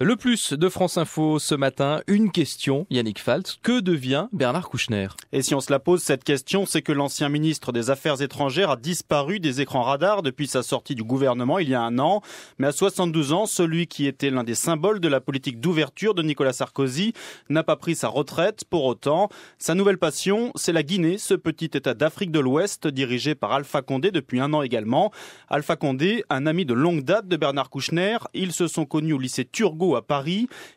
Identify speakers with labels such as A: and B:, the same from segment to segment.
A: Le plus de France Info ce matin, une question, Yannick Faltz, que devient Bernard Kouchner?
B: Et si on se la pose cette question, c'est que l'ancien ministre des Affaires étrangères a disparu des écrans radars depuis sa sortie du gouvernement il y a un an. Mais à 72 ans, celui qui était l'un des symboles de la politique d'ouverture de Nicolas Sarkozy n'a pas pris sa retraite pour autant. Sa nouvelle passion, c'est la Guinée, ce petit état d'Afrique de l'Ouest dirigé par Alpha Condé depuis un an également. Alpha Condé, un ami de longue date de Bernard Kouchner, ils se sont connus au lycée Turgot à Paris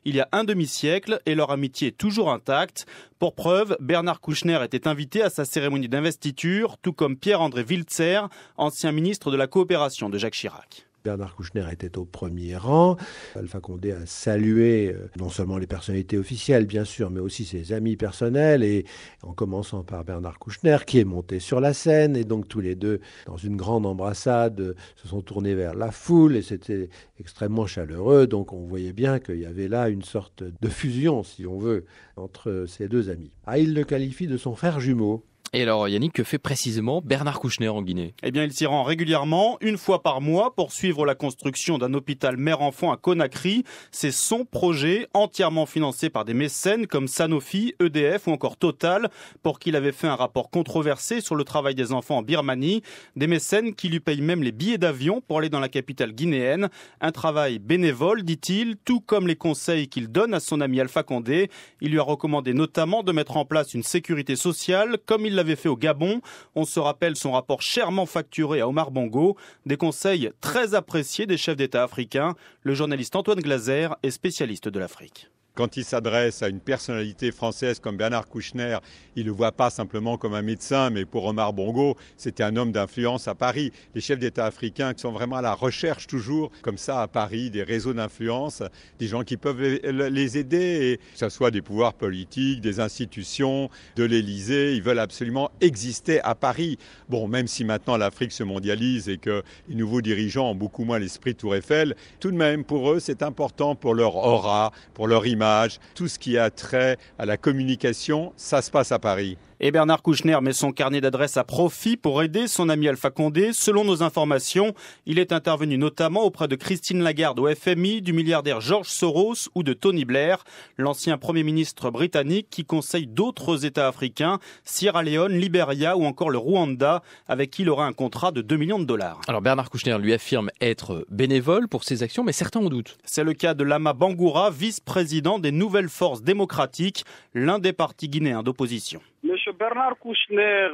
B: il y a un demi-siècle et leur amitié est toujours intacte. Pour preuve, Bernard Kouchner était invité à sa cérémonie d'investiture, tout comme Pierre-André Wiltzer, ancien ministre de la coopération de Jacques Chirac.
C: Bernard Kouchner était au premier rang. Alpha Condé a salué non seulement les personnalités officielles, bien sûr, mais aussi ses amis personnels, et en commençant par Bernard Kouchner, qui est monté sur la scène, et donc tous les deux, dans une grande embrassade, se sont tournés vers la foule, et c'était extrêmement chaleureux. Donc on voyait bien qu'il y avait là une sorte de fusion, si on veut, entre ces deux amis. Il le qualifie de son frère jumeau.
A: Et alors Yannick, que fait précisément Bernard Kouchner en Guinée?
B: Eh bien, il s'y rend régulièrement, une fois par mois, pour suivre la construction d'un hôpital mère-enfant à Conakry. C'est son projet, entièrement financé par des mécènes comme Sanofi, EDF ou encore Total, pour qui il avait fait un rapport controversé sur le travail des enfants en Birmanie. Des mécènes qui lui payent même les billets d'avion pour aller dans la capitale guinéenne. Un travail bénévole, dit-il, tout comme les conseils qu'il donne à son ami Alpha Condé. Il lui a recommandé notamment de mettre en place une sécurité sociale, comme il l'avait fait au Gabon. On se rappelle son rapport chèrement facturé à Omar Bongo. Des conseils très appréciés des chefs d'État africains. Le journaliste Antoine Glaser est spécialiste de l'Afrique.
D: Quand il s'adresse à une personnalité française comme Bernard Kouchner, il ne le voit pas simplement comme un médecin, mais pour Omar Bongo, c'était un homme d'influence à Paris. Les chefs d'État africains qui sont vraiment à la recherche toujours, comme ça à Paris, des réseaux d'influence, des gens qui peuvent les aider, et que ce soit des pouvoirs politiques, des institutions, de l'Élysée, ils veulent absolument exister à Paris. Bon, même si maintenant l'Afrique se mondialise et que les nouveaux dirigeants ont beaucoup moins l'esprit Tour Eiffel, tout de même pour eux c'est important pour leur aura, pour leur image. Tout ce qui a trait à la communication, ça se passe à Paris.
B: Et Bernard Kouchner met son carnet d'adresses à profit pour aider son ami Alpha Condé. Selon nos informations, il est intervenu notamment auprès de Christine Lagarde au FMI, du milliardaire George Soros ou de Tony Blair, l'ancien Premier ministre britannique qui conseille d'autres États africains, Sierra Leone, Libéria ou encore le Rwanda, avec qui il aura un contrat de 2 millions de dollars.
A: Alors Bernard Kouchner lui affirme être bénévole pour ses actions, mais certains en doutent.
B: C'est le cas de Lama Bangoura, vice-président des Nouvelles Forces démocratiques, l'un des partis guinéens d'opposition.
E: Monsieur Bernard Kouchner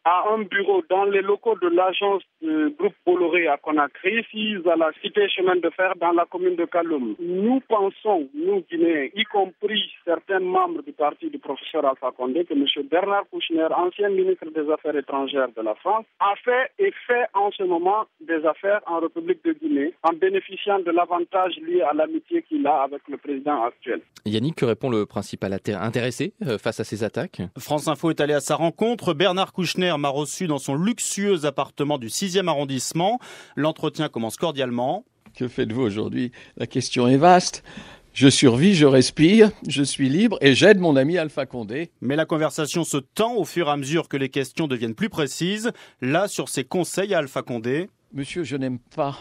E: a un bureau dans les locaux de l'agence du groupe Bolloré à Conakry, à la cité chemin de fer dans la commune de Kaloum. Nous pensons, nous Guinéens, y compris certains membres du parti du professeur Alpha Condé, que monsieur Bernard Kouchner, ancien ministre des Affaires étrangères de la France, a fait et fait en ce moment des affaires en République de Guinée en bénéficiant de l'avantage lié à l'amitié qu'il a avec le président actuel.
A: Yannick, que répond le principal intéressé face à ces attaques?
B: France Info est allé à sa rencontre. Bernard Kouchner m'a reçu dans son luxueux appartement du 6e arrondissement. L'entretien commence cordialement.
F: Que faites-vous aujourd'hui? La question est vaste. Je survis, je respire, je suis libre et j'aide mon ami Alpha Condé.
B: Mais la conversation se tend au fur et à mesure que les questions deviennent plus précises. Là, sur ses conseils à Alpha Condé.
F: Monsieur, je n'aime pas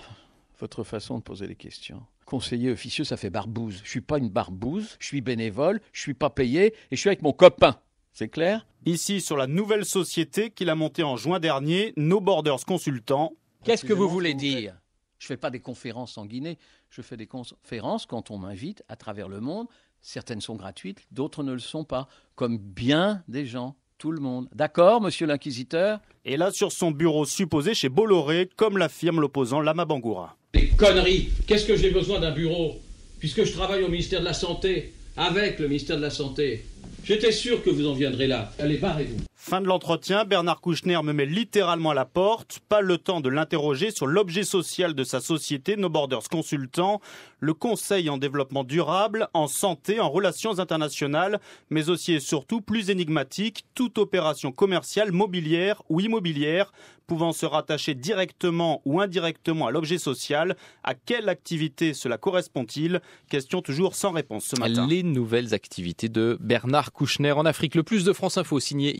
F: votre façon de poser les questions. Conseiller officieux, ça fait barbouze. Je suis pas une barbouze, je suis bénévole, je suis pas payé et je suis avec mon copain. C'est clair?
B: Ici, sur la nouvelle société qu'il a montée en juin dernier, No Borders Consultants.
F: Qu'est-ce que vous voulez dire? Je fais pas des conférences en Guinée, je fais des conférences quand on m'invite à travers le monde. Certaines sont gratuites, d'autres ne le sont pas, comme bien des gens, tout le monde. D'accord, monsieur l'inquisiteur?
B: Et là, sur son bureau supposé chez Bolloré, comme l'affirme l'opposant Lama Bangoura.
G: Des conneries! Qu'est-ce que j'ai besoin d'un bureau? Puisque je travaille au ministère de la Santé, avec le ministère de la Santé. J'étais sûr que vous en viendrez là. Allez, barrez-vous.
B: Fin de l'entretien, Bernard Kouchner me met littéralement à la porte. Pas le temps de l'interroger sur l'objet social de sa société No Borders Consultant, le conseil en développement durable, en santé, en relations internationales, mais aussi et surtout plus énigmatique, toute opération commerciale, mobilière ou immobilière, pouvant se rattacher directement ou indirectement à l'objet social. À quelle activité cela correspond-il? Question toujours sans réponse ce matin.
A: Les nouvelles activités de Bernard Kouchner en Afrique. Le plus de France Info signé